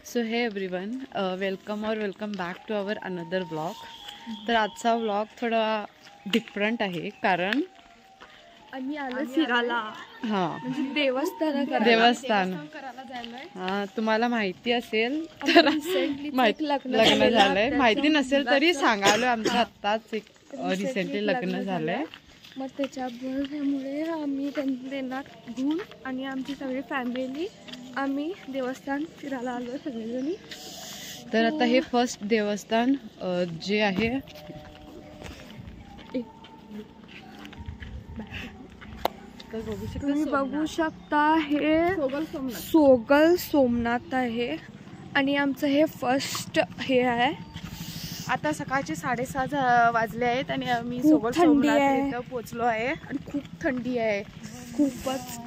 So hey everyone, welcome back to our another blog. तर आजचा vlog थोडा different आहे कारण आम्ही आलो फिरायला. म्हणजे देवस्थान करायला जायलोय. तुम्हाला माहिती असेल तर लग्न झालंय, माहिती नसेल तरी सांगालो. आमचं आत्ताच एक रिसेंटली लग्न झालंय. मग त्याच्यामुळे आम्ही त्यांना घेऊन आणि आमची सगळी फॅमिली आम्ही देवस्थान फिरायला आलो सगळेजणी. तर आता हे फर्स्ट देवस्थान जे आहे तुम्ही बघू शकता, हे सोगल सोमनाथ आहे आणि आमचं हे फर्स्ट हे आहे. आता सकाळचे 6:30 वाजले आहेत आणि आम्ही सोगल सोमनाथ इथं पोचलो आहे आणि खूप थंडी आहे, खूपच.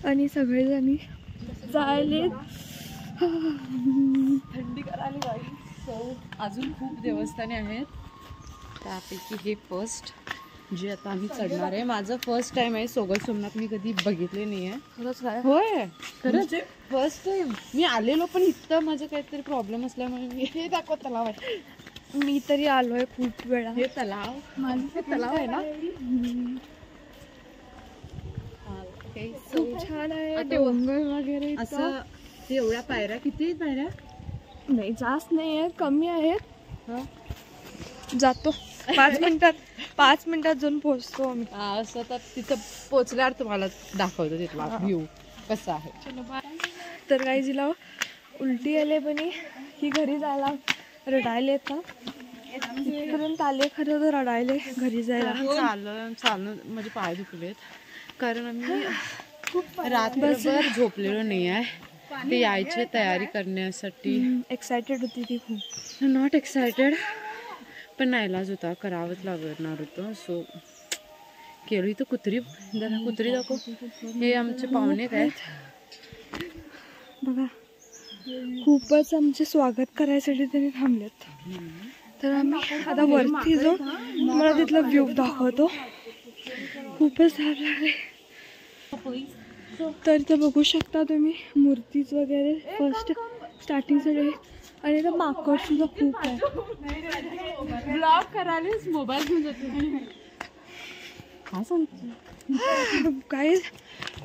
आणि सगळेजणी जायले थंडी करायला गाडी. सो अजून खूप देवस्थाने आहेत, त्यापैकी हे फर्स्ट जे आता आम्ही चढणार आहे. माझं फर्स्ट टाइम आहे सोगल सोमनाथ, मी कधी बघितले नाही आहे. खरंच काय? होय, खरंच फर्स्ट टाइम मी आलेलो, पण इथं माझं काहीतरी प्रॉब्लेम असल्यामुळे मी हे दाखव तलाव आहे. मी तरी आलोय खूप वेळा. हे तलाव तलाव आहे ना, खूप छान आहे. डोंगर वगैरे असं. एवढ्या पायऱ्या, किती आहेत पायऱ्या? नाही जास्त नाही आहे, कमी आहेत. जातो 5 मिनिटात जाऊन पोहोचतो आम्ही. असं तर तिथं पोचल्यावर तुम्हाला दाखवतो तिथला व्ह्यू कसा आहे. तर काही जिला उलटी आले पण ही घरी जायला रडायला येतात. इथपर्यंत आले खरं तर रडायले घरी जायला. चालून म्हणजे पाय दुखलेत कारण आम्ही रात्रभर झोपलेलो नाही आहे. ते यायची तयारी करण्यासाठी एक्सायटेड होती ती खूप. नॉट एक्सायटेड, पण नाईलाज होता, करावंच लागणार होतं. सो केलो. इथं कुत्री दाखव. हे आमचे पाहुणे आहेत बघा, खूपच आमचे स्वागत करायसाठी त्यांनी थांबलेत. तर आम्ही आता वरती जाऊ, मला तिथला व्ह्यू दाखवतो. खूपच धार लागले. तर इथं बघू शकता तुम्ही मूर्तीज वगैरे फर्स्ट स्टार्टिंग सगळे. आणि इथं माकड सुद्धा खूप आहे. ब्लॉग करायलाच मोबाईल घेऊन जातो. काय सांगतो काय,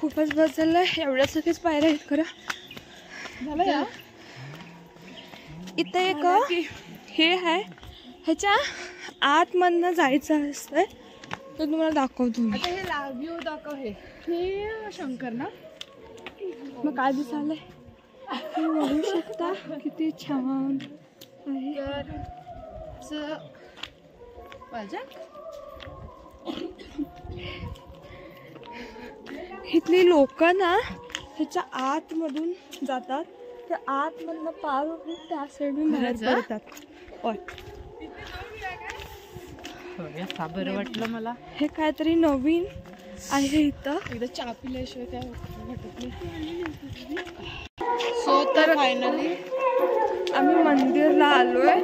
खूपच बस झालं. एवढ्या सगळेच पायऱ्या आहेत खरं. इथं एक हे आहे, ह्याच्या आतमधनं जायचं असतंय, तर तुम्हाला दाखवतो. आता हे व्ह्यू दाखव. हे शंकर ना, मग काय दिसायलंय बघू शकता, किती छान आहे. इथली लोक ना ह्याच्या आतमधून जातात, त्या आतमधनं पार होऊन त्या साईडून बाहेर पडतात. बरं वाटलं मला. हे काहीतरी नवीन आहे इथं. एकदा चहा पिल्याशिवाय काय वाटत नाही. सो तर फायनली आम्ही मंदिरला आलोय.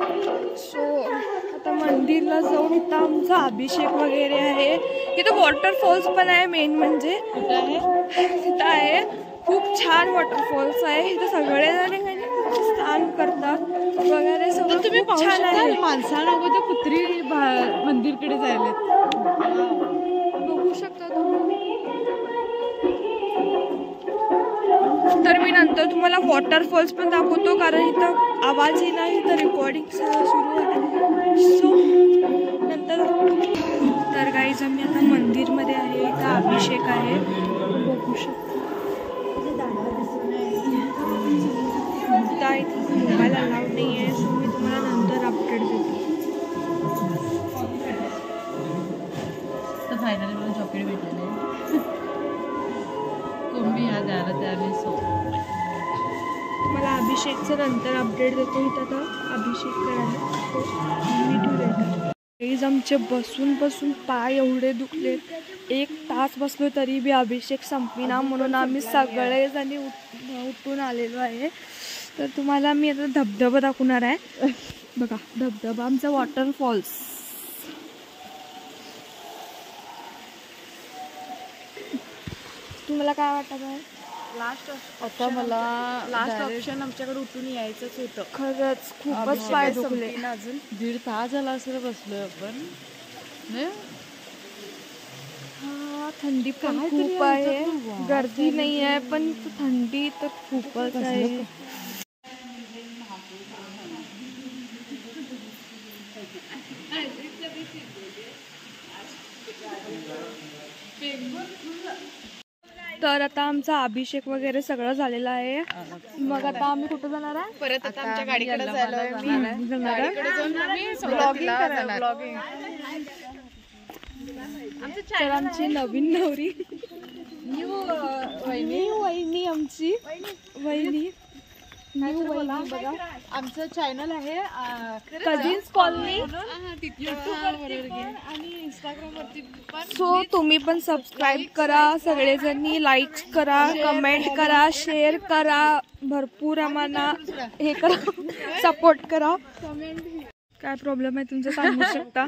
सो आता मंदिरला जाऊन इथं आमचा अभिषेक वगैरे आहे. इथं वॉटरफॉल्स पण आहे. मेन म्हणजे तिथं आहे खूप छान वॉटरफॉल्स आहे. इथं सगळेजण स्नान करतात वगैरे सगळं. तुम्ही छान आहे. माणसानं अगोदर कुत्री मंदिरकडे जायला बघू शकता तुम्ही. तर मी नंतर तुम्हाला वॉटरफॉल्स पण दाखवतो, कारण इथं आवाज येणार, इथं रेकॉर्डिंग सुरू आहे. सो नंतर. तर गाईज आम्ही आता मंदिरमध्ये आहे. इथं अभिषेक आहे, बघू शकता. इथं मोबाईल अलाउड नाही आहे, सो मी तुम्हाला नंतर अपडेट देतो. तर फायनली मला चॉकलेट भेटलेलं आहे. तुम्ही आज आला त्यावेळी मला अभिषेकचं नंतर अपडेट देतो. इथं आता अभिषेक करायला प्लीज. आमचे बसून पाय एवढे दुखले. 1 तास बसलो तरी बी अभिषेक संपीना, म्हणून आम्ही सगळेजणी उठून आलेलो आहे. तर तुम्हाला मी आता धबधबा दाखवणार आहे. बघा धबधबा, आमचा वॉटरफॉल्स. तुम्हाला काय वाटत आहे? आता मला लास्ट ऑप्शन आमच्याकडे उठून यायचंच होतं. खरंच खूपच पाय दुखले. अजून 1.5 तास झाला असेल बसलोय आपण. थंडी पण खूप आहे, गर्दी नाही आहे पण थंडी तर खूपच आहे. तर आता आमचा अभिषेक वगैरे सगळं झालेलं आहे. मग आता आम्ही कुठं जाणार आहे? परत आता आमच्या गाडीकडे जायलोय. गाडीकडे जाऊन आम्ही ब्लॉगिंग ब्लॉगिंग. तर आमची नवीन नवरी वहिनी आमची वहिनी बघा. आमचं चॅनल आहे कझिन्स कॉलनी आणि इंस्टाग्राम वरती पण. सो तुम्ही पण सबस्क्राईब करा, सगळेजणी लाईक करा, कमेंट करा, शेअर करा, भरपूर आम्हाला हे करा, सपोर्ट करा. काय प्रॉब्लेम आहे तुमचं सांगू शकता?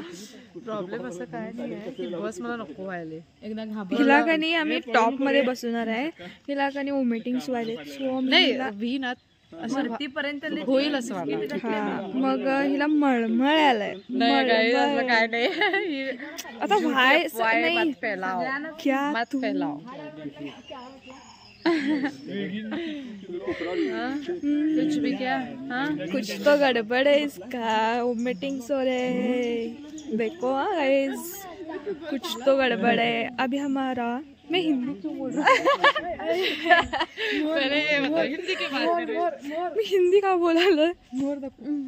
प्रॉब्लेम असं काय नाही आहे, बस मला नको व्हायले. एकदा हिला का नाही आम्ही टॉप मध्ये बसवणार आहे. हिला का नाही वोमिटिंग्स व्हायले. सो नाही पर्यंत होईल असं हा, मग हिला मळमळ आलाय. काय नाही आता मत फैलाओ, क्या मत फैलाओ. कुछ भी क्या? हाँ कुछ तो गड़बड़ है इसका, वोमिटिंग्स हो रहे हैं. देखो गाइस, कुछ तो गड़बड़ है. अभी हमारा मैं हिंदी क्यों बोल रहा पहले ये बताओ हिंदी के बात करें. मी हिंदी का बोलायला?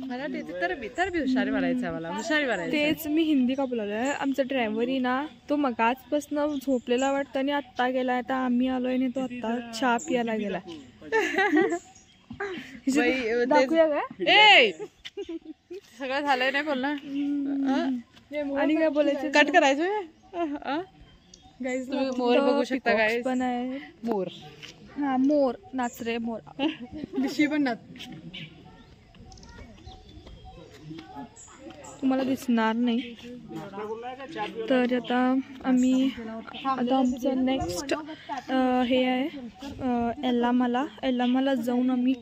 मराठी तर भी हुशारी मारायचं आहे मला, हुशारी मारायचं. तेच मी हिंदी का बोलायला. आमचा ड्रायव्हर ना तो मगाचपासून झोपलेला वाटतं आणि आत्ता गेलाय. आता आम्ही आलोय आणि तो आत्ता चहा पियाला गेलाय. दाखवूया काय? सगळं झालंय नाही बोलणार आणि काय बोलायचं? कट करायचं. गाईज तुम्ही मोर बघू शकता. गाईज पण आहे मोर. हा मोर नाच रे मोर. दिशी पण नाच. तुम्हाला दिसणार नाही. तर आता आमचं नेक्स्ट हे आहे एल्लामाला जाऊन आम्ही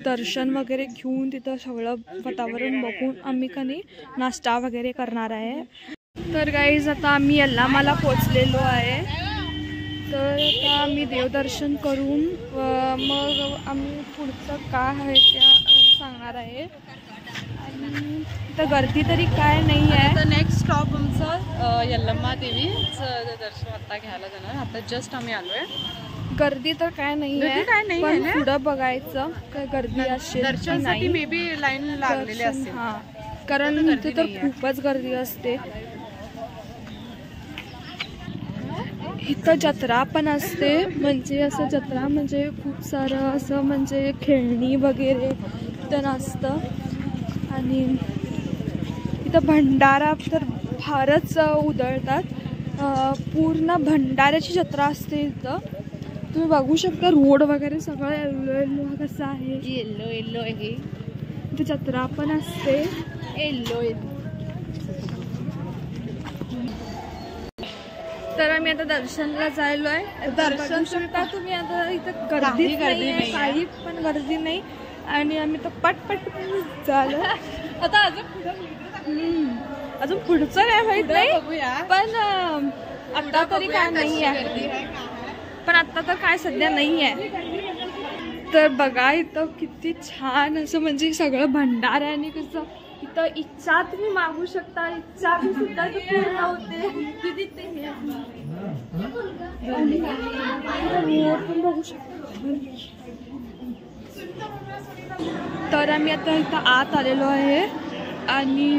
दर्शन वगैरे घेऊन तिथं सगळं वातावरण बघून आम्ही का नाही नाश्ता वगैरे करणार आहे. तर गाईज आता आम्ही एल्लामाला पोचलेलो आहे. तर आता आम्ही देवदर्शन करून मग आम्ही पुढचं काय आहे त्या सांगणार आहे. आणि तर गर्दी तरी काय नाही आहे. तर नेक्स्ट स्टॉप आमचं यल्लम्मा देवीचं दर्शन आता घ्यायला जाणार. आता जस्ट आम्ही आलोय. गर्दी तर काय नाही आहे, पण पुढं बघायचं काय गर्दी असेल दर्शनासाठी मे बी लाईन लागलेली असेल. हा, कारण इथे तर खूपच गर्दी असते. इथं जत्रा पण असते. म्हणजे असं जत्रा म्हणजे खूप सारं असं म्हणजे खेळणी वगैरे इथं असतं. आणि इथं भंडारा तर फारच उधळतात. पूर्ण भंडाऱ्याची जत्रा असते इथं. तुम्ही बघू शकता रोड वगैरे सगळं येल्लो येल्लो कसं आहे. येल्लो येल्लो आहे. इथे जत्रा पण असते. Yellow yellow. तर आम्ही आता दर्शनला जायलोय. दर्शन शकता तुम्ही. आता इथं गर्दी नाही, काही पण गर्दी नाही. आणि आम्ही तर पटपट झालं. आता अजून पुढचं काय माहित नाही, पण आता तरी काय नाही आहे. पण आता तर काय सध्या नाही आहे. तर बघा इथं किती छान असं म्हणजे सगळं भंडारा. आणि कसं इथं इच्छा तुम्ही मागू शकता. इच्छा सुद्धा पूर्ण होते. पण बघू शकता. तर आम्ही आता इथं आत आलेलो आहे. आणि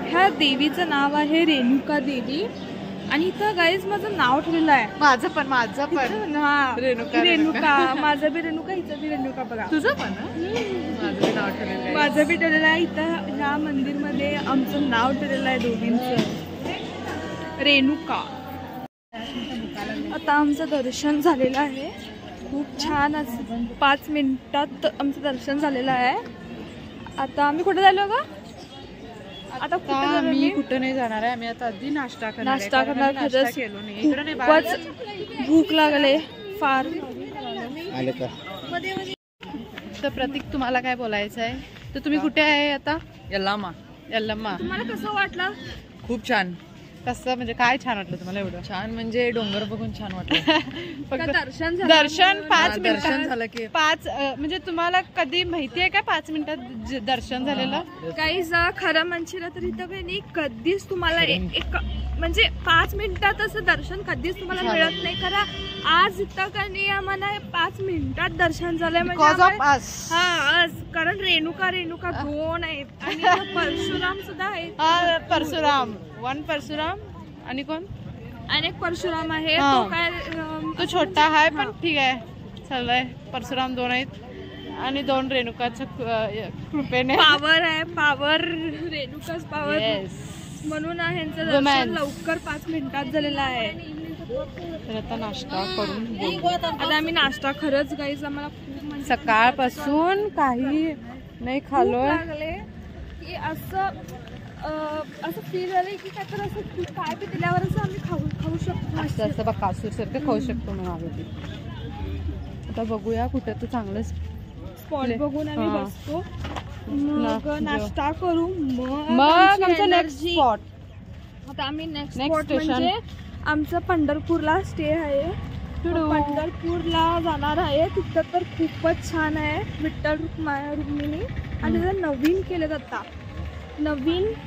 ह्या देवीचं नाव आहे रेणुका देवी. आणि इथं गाईज माझं नाव ठेवलेलं आहे. माझं पण रेणुका. माझं बी रेणुका, हिचं बी रेणुका. बघा तुझं पण नाव ठेवलेलं आहे. माझं बी ठेवलेलं आहे. इथं ह्या मंदिरमध्ये आमचं नाव ठेवलेलं आहे दोघींचं, रेणुका. आता आमचं दर्शन झालेलं आहे. खूप छान असं 5 मिनिटात आमचं दर्शन झालेलं आहे. आता आम्ही कुठे झालो का? आता आम्ही कुठं नाही जाणार आहे. आम्ही आता आधी नाश्ता करणार. खूपच भूक लागले फार. आले का? तर प्रतीक तुम्हाला काय बोलायचं आहे? तर तुम्ही कुठे आहे आता? यल्लामा. यल्लम्मा. तुम्हाला कसं वाटलं? खूप छान. कसं म्हणजे काय छान वाटलं तुम्हाला एवढं? छान म्हणजे डोंगर बघून छान वाटलं. फक्त दर्शन दर्शन 5 दर्शन मिनिटात झालं की 5 म्हणजे तुम्हाला कधी माहिती आहे का 5 मिनिटात दर्शन झालेलं? काही खरं म्हणशील तर इथं काही नाही कधीच तुम्हाला एक म्हणजे 5 मिनिटात असं दर्शन कधीच तुम्हाला मिळत नाही. खरं आज इथं का नाही आम्हाला 5 मिनिटात दर्शन झालंय म्हणजे कारण रेणुका 2 आहेत आणि इथं परशुराम सुद्धा आहेत. परशुराम 1 परशुराम आणि कोण अनेक परशुराम आहे. हा. तो काय तो छोटा आहे पण ठीक आहे चाललंय. परशुराम 2 आहेत आणि 2 रेणुकाच्या कृपेने पावर आहे. पावर रेणुकाच पावर Yes. म्हणून ह्यांचं दर्शन लवकर 5 मिनिटात झालेलं आहे. तर आता नाश्ता करून बोलू. आता आम्ही नाश्ता खरंच गाईज आम्हाला खूप म्हणजे सकाळपासून काही नाही भूक खाल्लोय. लागले की असं फील झालंय की काय तर असं काय बी दिल्यावर असं आम्ही खाऊ शकतो. असं असं बघ कासूर सारखं खाऊ शकतो म्हणून आम्ही. आता बघूया कुठं तर चांगलं स्पॉट बघून आम्ही हा. बसतो मग नाश्ता करू मग आमचं नेक्स्ट स्पॉट. आता आम्ही Next नेक्स्ट स्पॉट station. म्हणजे आमचं पंढरपूरला स्टे आहे. पंढरपूरला जाणार आहे. तिथं तर खूपच छान आहे. विठ्ठल रुक्मिणी आणि तिथं नवीन केलं आता.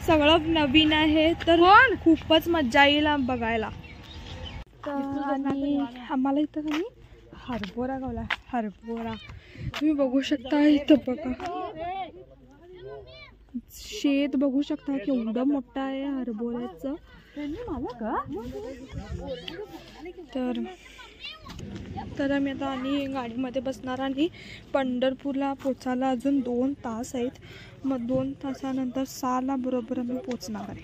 सगळं नवीन आहे तर खूपच मजा येईल बघायला. आणि आम्हाला इथं काही हरभरा गावला. हरभरा तुम्ही बघू शकता. इथं बघा शेत बघू शकता केवढं मोठं आहे हरभऱ्याचं. तर आम्ही आता आणि गाडीमध्ये बसणार आणि पंढरपूरला पोचायला अजून 2 तास आहेत. मग 2 तासानंतर 6ला बरोबर आम्ही पोचणार आहे.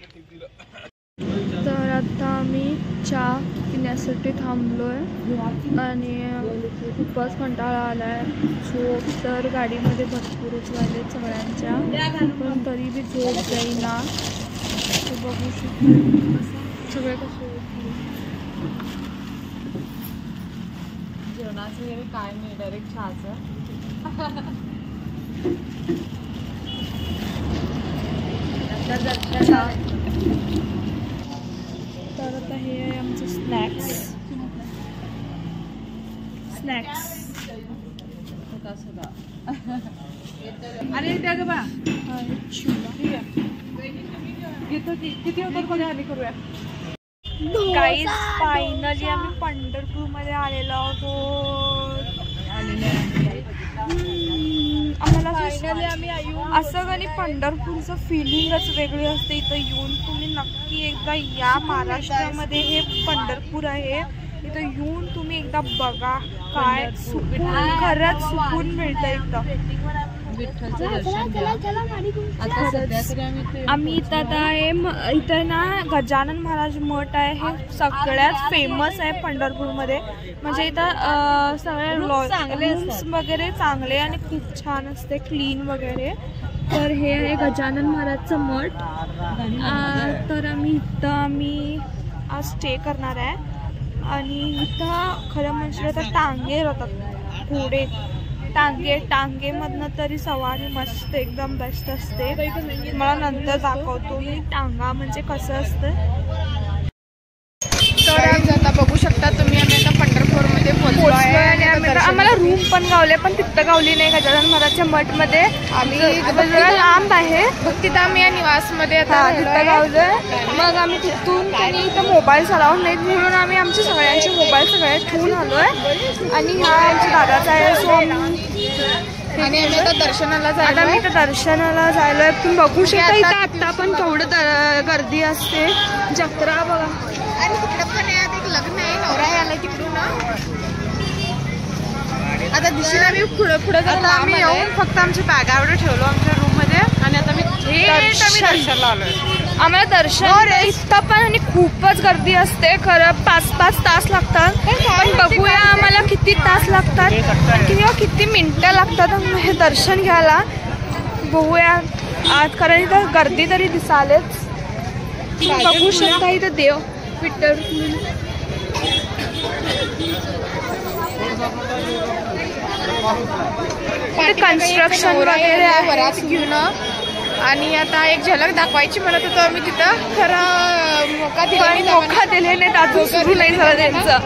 तर आता आम्ही चहा पिण्यासाठी थांबलोय आणि खूपच कंटाळा आलाय. झोप तर गाडीमध्ये भरपूरच लागले सगळ्यांच्या पण तरी बी झोप जाईना. बघू शकतो सगळे कसे जेवणाचं वगैरे काय नाही डायरेक्ट चहाचं. तर आता हे आहे आमचं स्नॅक्स. आणि त्या ग बा किती होतं कोणी आली करूया. गाईज फायनली आम्ही पंढरपूरमध्ये आलेलो आहोत. आम्हाला असं काही पंढरपूरचं फिलिंगच वेगळी असते. इथं येऊन तुम्ही नक्की एकदा या. महाराष्ट्रामध्ये हे पंढरपूर आहे. इथं येऊन तुम्ही एकदा बघा काय खरंच सुकून मिळतं इथं. आम्ही इथं आता इथं ना गजानन महाराज मठ आहे. हे सगळ्यात फेमस आहे पंढरपूरमध्ये. म्हणजे इथं सगळे रूम्स वगैरे चांगले आणि खूप छान असते क्लीन वगैरे. तर हे आहे गजानन महाराजचं मठ. तर आम्ही आज स्टे करणार आहे. आणि इथं खरं म्हटलं तर टांगे राहतात पुढे. टांगेमधनं तरी सवारी मस्त एकदम बेस्ट असते. मला नंतर दाखवतो मी टांगा म्हणजे कसं असतं. तर आता बघू शकता तुम्ही आम्ही आता पंढरपूरमध्ये पोहोचलो आहे. आम्हाला रूम पण गावले पण तिथं गावली नाही गजानन महाराजच्या मठमध्ये. आम्ही जरा लांब आहे तिथं आम्ही या निवासमध्ये आता तिथं गावलोय. मग आम्ही तिथून त्यांनी इथं मोबाईल अलाउड नाहीत म्हणून आम्ही आमचे सगळ्यांचे मोबाईल सगळे ठेवून आलोय. आणि हा आमच्या दादाचा आहे. सो आणि आम्ही आता दर्शनाला जायलोय. तुम्ही बघू शकता इथं आता पण केवढं गर्दी असते. जत्रा बघा. आणि तिकडं पण एक लग्न आहे. नवरा आलाय तिकडून. आता दिशेला आम्ही पुढे आम्ही येऊन फक्त आमच्या बॅगावर ठेवलो आमच्या रूम मध्ये. आणि आता आम्ही दर्शनला आलोय. आम्हाला दर्शन इथं पण आणि खूपच गर्दी असते. खरं 5-5 तास लागतात. पण बघूया आम्हाला किती तास लागतात किंवा किती मिनिटं लागतात हे दर्शन घ्यायला. बघूया आज कारण इथं गर्दी तरी दिसालेच. बघू शकता इथं देव विठ्ठल कन्स्ट्रक्शन वगैरे आहे बराच घेऊन. आणि आता एक झलक दाखवायची म्हणत होतो आम्ही तिथं, खरं मोका दिले नाहीत, अजून सुरू नाही झालं त्यांचं.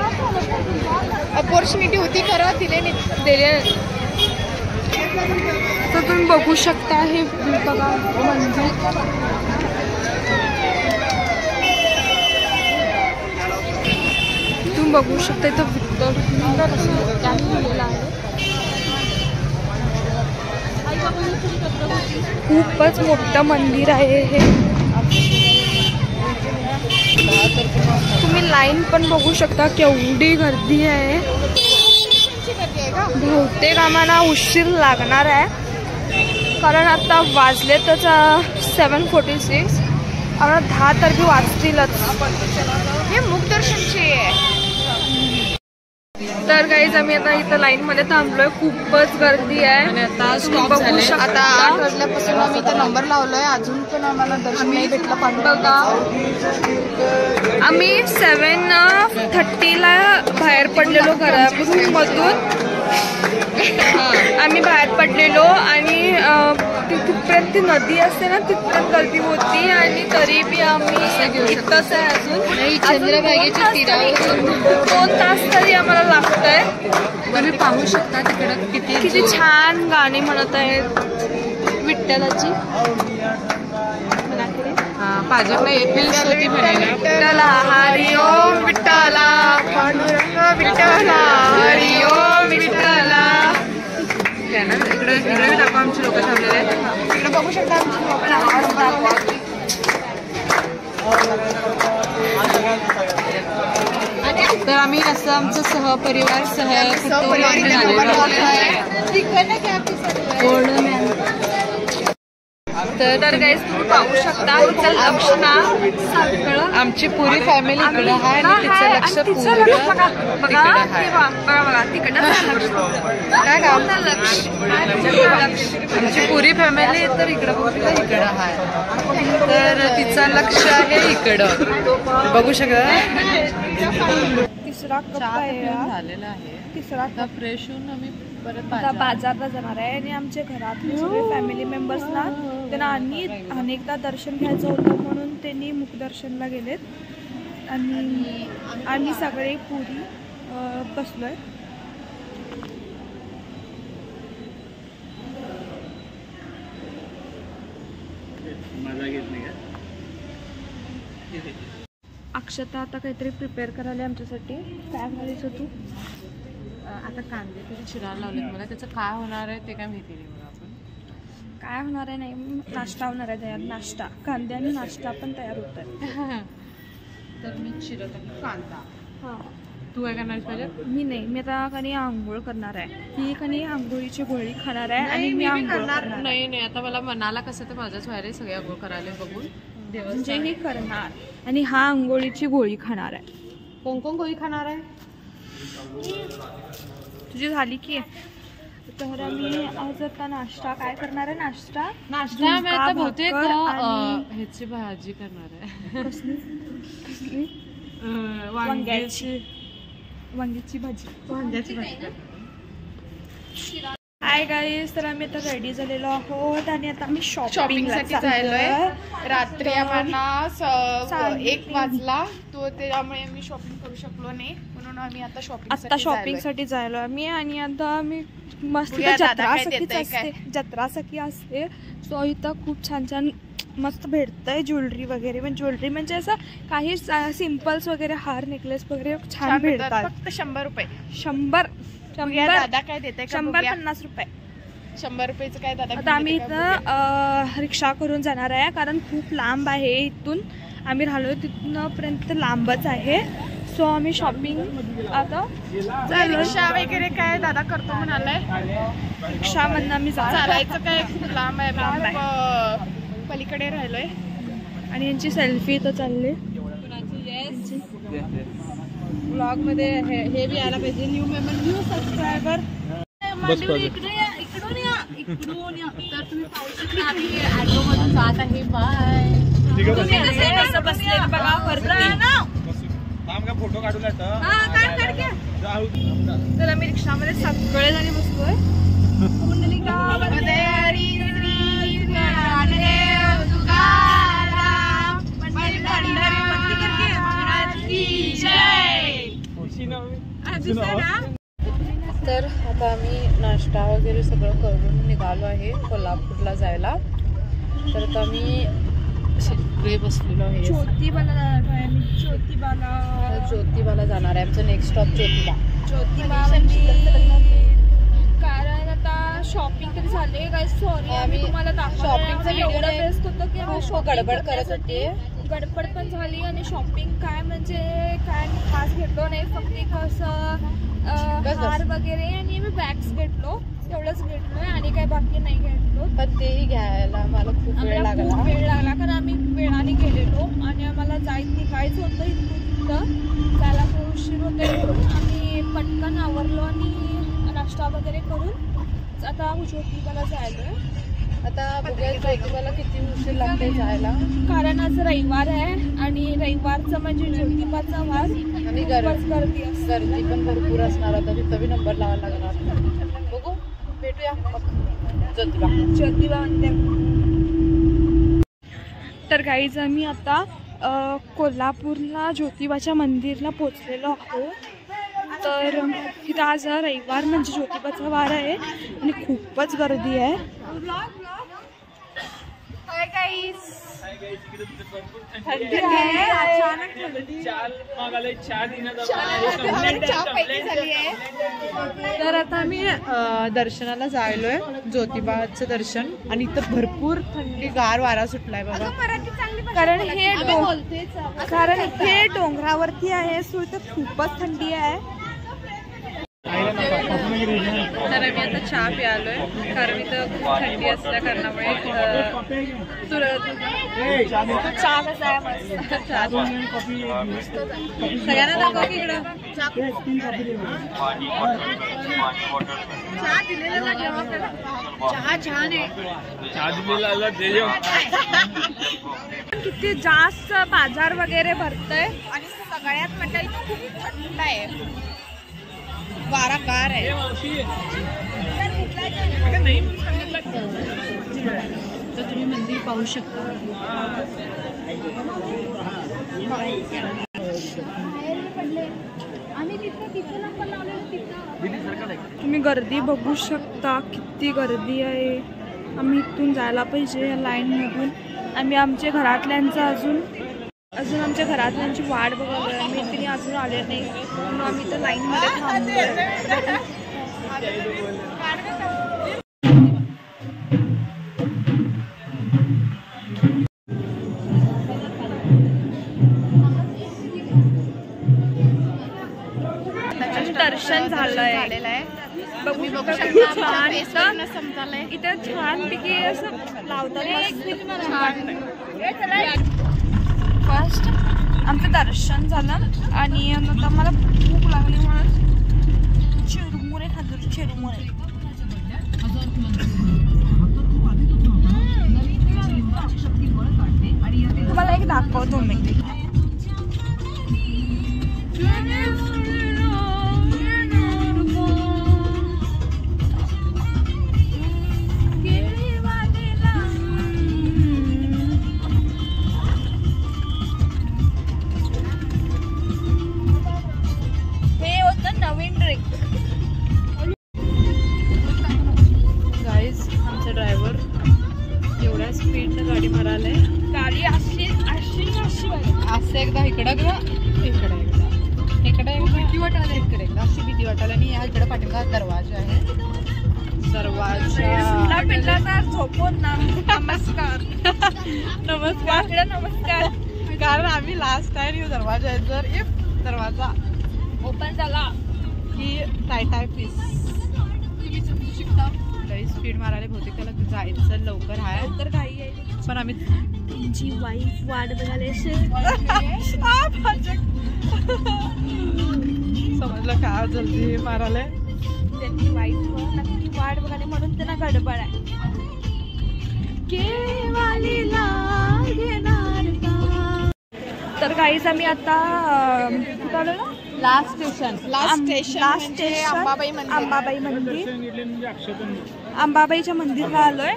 अपॉर्च्युनिटी होती खरं दिले नाही. तर तुम्ही बघू शकता हे बघा मंदिर. तुम्ही बघू शकता इथं लिहिलेलं आहे. खूपच मोठं मंदिर आहे हे. तुम्ही लाईन पण बघू शकता केवढी गर्दी आहे. बहुतेक आम्हाला उशीर लागणार आहे, कारण आता वाजले त्याचा 7:46. आम्हाला 10 तारखे वाजतीलच. हे मुखदर्शनचे आहे. तर काहीच आम्ही आता इथं लाईन मध्ये थांबलोय. खूपच गर्दी आहे आणि आता स्टॉप झाले. आता 8 वाजल्यापासून आम्ही इथं नंबर लावलोय, अजून पण आम्हाला दर्शन नाही भेटलं. बघा आम्ही 7:30ला बाहेर पडलेलो घरामधून. आम्ही बाहेर पडलेलो आणि तिथपर्यंत ती नदी असते ना, तिथपर्यंत गर्दी होती. आणि तरी बी आम्ही इथंच आहे अजून. चंद्रभागेच्या तीरावर 2 तास तरी आम्हाला लागतंय. तुम्ही पाहू शकता तिकडं किती छान गाणी म्हणत आहेत विठ्ठलाची. पाजरला येथील स्तुती म्हणायला विठ्ठला हरी ओम विठ्ठला, पांडुरंग विठ्ठला हरी ओम विठ्ठला. इकडे दाखवा, आमचे लोक थांबलेले आहेत. इकडे बघू शकता आमची लोक. तर आम्ही असं आमचं सहपरिवार तर गाईस तुम्ही पाहू शकता तिचं लक्ष ना सगळं. आमची पुरी फॅमिली इकडे आहे आणि तिचं लक्ष बघा तिकडं लक्ष. आमची पुरी फॅमिली तर इकडं आहे, तर तिचं लक्ष आहे इकडं. बघू शकता तिसरा कप झालेला आहे. तिसरा कप फ्रेश होऊन आम्ही परत आता बाजारला जाणार आहे. आणि आमच्या घरातले सगळे फॅमिली मेंबर्सना त्यांना अनेकदा दर्शन घ्यायचं होतं म्हणून त्यांनी मुखदर्शनला गेलेत. आणि आम्ही सगळे पुरी बसलोय. अक्षता आता काहीतरी प्रिपेअर करायला आमच्यासाठी. काय करायचं तू? आता कांदे तरी चिरायला लावलेत मला. त्याचं काय होणार आहे ते काय माहिती नाही मला. आपण काय होणार आहे नाही, नाश्ता होणार आहे तयार. नाश्ता कांदे आणि नाश्ता पण तयार होत आहे. तर मी चिरत आहे कांदा. हां तू काय करणार पाहिजे? मी नाही, मी आता कणी आंघोळ करणार आहे. ही कणी आंघोळीची गोळी खाणार आहे आणि मी आंघोळ करणार नाही. आता मला मनाला कसं तर माझंच व्हायला सगळे आंघोळ करायला बघून. म्हणजे ही करणार आणि हा आंघोळीची गोळी खाणार आहे. कोण गोळी खाणार आहे? तुझी झाली की. तर आम्ही आज आता नाश्ता काय करणार आहे? नाश्ता मी आता बहुतेक ह्याची भाजी करणार आहे. कसली? वांग्याची भाजी. हाय गाईस, तर आम्ही आता रेडी झालेलो आहोत आणि आता आम्ही शॉपिंगसाठी जायलोय. रात्री आम्हाला 1 वाजला तो, त्यामुळे आम्ही शॉपिंग करू शकलो नाही, म्हणून आम्ही आता शॉपिंगसाठी जायलो आम्ही. आणि आता आम्ही मस्त जत्रा सखी असते. सो इथं खूप छान छान मस्त भेटतंय ज्वेलरी वगैरे. ज्वेलरी म्हणजे असं काही सिम्पल्स वगैरे, हार नेकलेस वगैरे छान भेटतात. फक्त 100 रुपये. 100 दादा काय देते? 150 रुपये. 100 रुपयाचं काय दादा? आता आम्ही इथं रिक्षा करून जाणार आहे, कारण खूप लांब आहे इथून. आम्ही राहिलो तिथूनपर्यंत लांबच आहे. सो आम्ही शॉपिंग आता रिक्षा वगैरे काय दादा करतो म्हणालाय. रिक्षामधनं आम्ही चालायचं काय खूप लांब आहे. पलीकडे राहिलोय. आणि यांची सेल्फी इथं चालली. ब्लॉग मध्ये हे बी आला पाहिजे. New member, new subscriber. इकडून या. तर तुम्ही पाहू शकता आम्ही ऑटो मधून जात आहे. बाय. बसले बघा. फोटो काढून तर आम्ही रिक्षामध्ये सगळे जणी बसलोय. तर आता आम्ही नाश्ता वगैरे सगळं करून निघालो आहे कोल्हापूरला जायला. तर आता आम्ही सगळे बसलेलो आहे. ज्योतिबाला जाणार आहे मी. ज्योतिबाला जाणार आहे. आमचं नेक्स्ट स्टॉप ज्योतिबा. कारण आता शॉपिंग तरी झाले काय. सॉरी आम्ही तुम्हाला शॉपिंगचं एवढं बेस्ट होतं की आम्ही गडबड करत होते. गडबड पण झाली आणि शॉपिंग काय म्हणजे काय खास घेतलो नाही. फक्त एक असं हार वगैरे आणि मी बॅग्स घेतलो. एवढंच घेतलोय आणि काही बाकी नाही घेतलो. पण तेही घ्यायला मला खूप वेळ लागला कारण आम्ही वेळाने गेलेलो आणि आम्हाला निघायचं होतं इथून जायला खूप उशीर होते. आम्ही पटकन आवरलो आणि नाश्ता वगैरे करून आता ज्योतिबाला जायलोय. आता बघूया ज्योतिबाला किती उशीर लागते जायला. कारण आज रविवार आहे आणि रविवारचं म्हणजे ज्योतिबाचा वार आणि गर्दी पण भरपूर असणार. आता तिथं बी नंबर लावायला लागणार. बघू भेटूया ज्योतिबा म्हणते. तर गाईज आम्ही आता कोल्हापूरला ज्योतिबाच्या मंदिरला पोचलेलो आहोत. तर इथं आज रविवार म्हणजे ज्योतिबाचा वार आहे आणि खूपच गर्दी आहे. तर आता आम्ही दर्शनाला जायलोय ज्योतिबाचं दर्शन आणि इथं भरपूर थंडी गार वारा सुटलाय बाबा. कारण हे डोंगरावरती आहे सो इथं खूपच थंडी आहे. तर आम्ही आता चहा प्यालोय कारण इथं खूप थंडी असल्या कारणामुळे चहा कसा आहे मस्त. सगळ्यांना दाखव की इकडं चहा छान आहे. किती जास्त बाजार वगैरे भरतय आणि सगळ्यात म्हणजे इथं खूप थंड आहे. वारा गार आहे. तर तुम्ही मंदिर पाहू शकता. तुम्ही गर्दी बघू शकता किती गर्दी आहे. आम्ही इथून जायला पाहिजे या लाईनमधून. आम्ही आमच्या घरातल्यांचं अजून आमच्या घरातल्यांची वाट बघायला मैत्रिणी अजून आले नाही म्हणून आम्ही तर लाईनमध्ये थांबलो. दर्शन झालेलं आहे. बघू छान इथं छानपैकी असं लावतात. फर्स्ट आमचं दर्शन झालं आणि आता मला भूक लागली म्हणून चिरमुरे खातो. चिरमुरे तुम्हाला एक दाखवतो मी. एकदा इकडं भीती वाटायला इकडे एकदा अशी भीती वाटायला. आणि या इकडे पाठीमागा दरवाजा आहे. दरवाजा झोपून ना. नमस्कार नमस्कार नमस्कार. कारण आम्ही लास्ट टाइम दरवाजा आहे. जर इफ दरवाजा ओपन झाला की टाय प्लीज तुम्ही समजू शकता. लई स्पीड मारायला बहुतेक त्याला जायचं लवकर आहे. तर काही आहे पण आम्ही त्यांची वाईफ वाट बघायला समजलं का जल्दी मारायला. त्यांची वाईफ नक्की वाट बघायला म्हणून त्यांना गडबड आहे. तर काहीच आम्ही आता कुठं आलो ना last station last station Ambabai मंदिर. अंबाबाईच्या मंदिरला आलोय.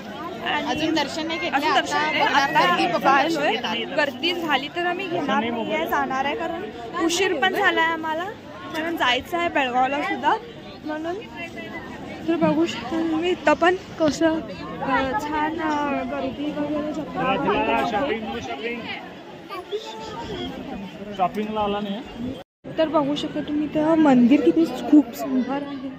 अजून दर्शन नाही अजून दर्शन नाही. आता आलोय. गर्दी झाली तर आम्ही घेणार नाहीये, जाणार आहे कारण उशीर पण झालाय आम्हाला, कारण जायचं आहे बेळगावला सुद्धा म्हणून. तर बघू शकता तुम्ही इथं पण कसं छान गर्दी वगैरे शॉपिंगला आला नाही. तर बघू शकता तुम्ही तर मंदिर किती खूप सुंदर आहे.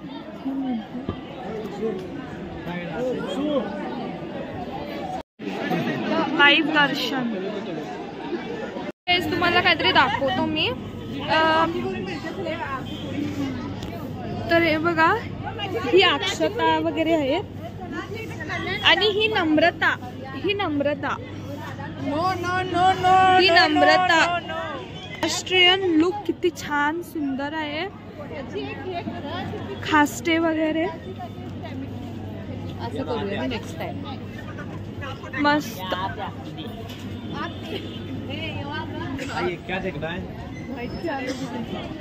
लाईव्ह दर्शन तुम्हाला काहीतरी दाखवतो मी. तर हे बघा, ही अक्षता वगैरे आहे आणि ही नम्रता ही नम्रता राष्ट्रीयन लुक किती छान सुंदर आहे. खास्टे वगैरे असं करूया नेक्स्ट टाइम. मस्त.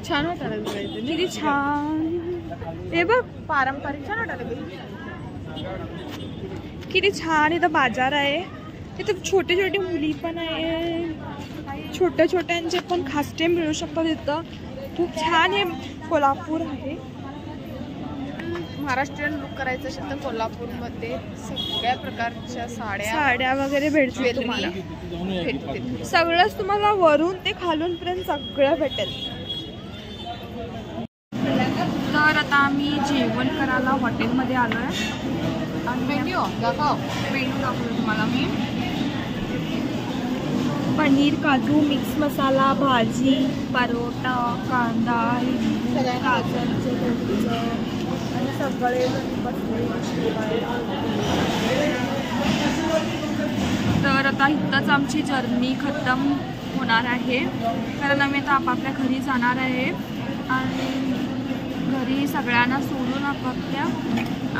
छान वाटायला किती छान. हे बघ पारंपरिक छान वाटायला. किती छान इथं बाजार आहे. इथं छोटे छोटे मुली पण आहे, छोट्या छोट्यांचे पण खास्टे मिळू शकतात इथं. खूप छान हे कोल्हापूर आहे. महाराष्ट्रीयन लुक करायचं असेल तर कोल्हापूरमध्ये सगळ्या प्रकारच्या साड्या वगैरे भेटतील तुम्हाला. भेटतील. सगळंच तुम्हाला वरून ते खालून पर्यंत सगळं भेटेल. तर आता आम्ही जेवण करायला हॉटेलमध्ये आलो आहे आणि मेन्यू दाखव. मेनू दाखवतो तुम्हाला मी. पनीर काजू मिक्स मसाला, भाजी, परोटा, कांदा, लिंबू, गाजरचं लोणचं आणि सगळे बसले. तर आता इथंच आमची जर्नी खतम होणार आहे, कारण आम्ही आता आपापल्या घरी जाणार आहे आणि घरी सगळ्यांना सोडून आपापल्या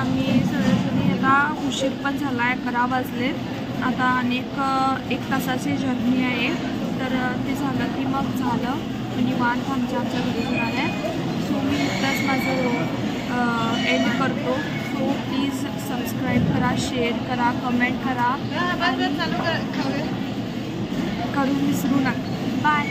आम्ही सगळ्यांनी आता उशीर पण झाला आहे, 11 वाजले. आता एक तासाची जर्नी आहे, तर ते झालं की मग झालं निवांत आमच्या घरी होणार आहे. सो मी इथंच माझं एंड करतो. सो प्लीज सबस्क्राईब करा, शेअर करा, कमेंट करा, करून विसरू नका. बाय.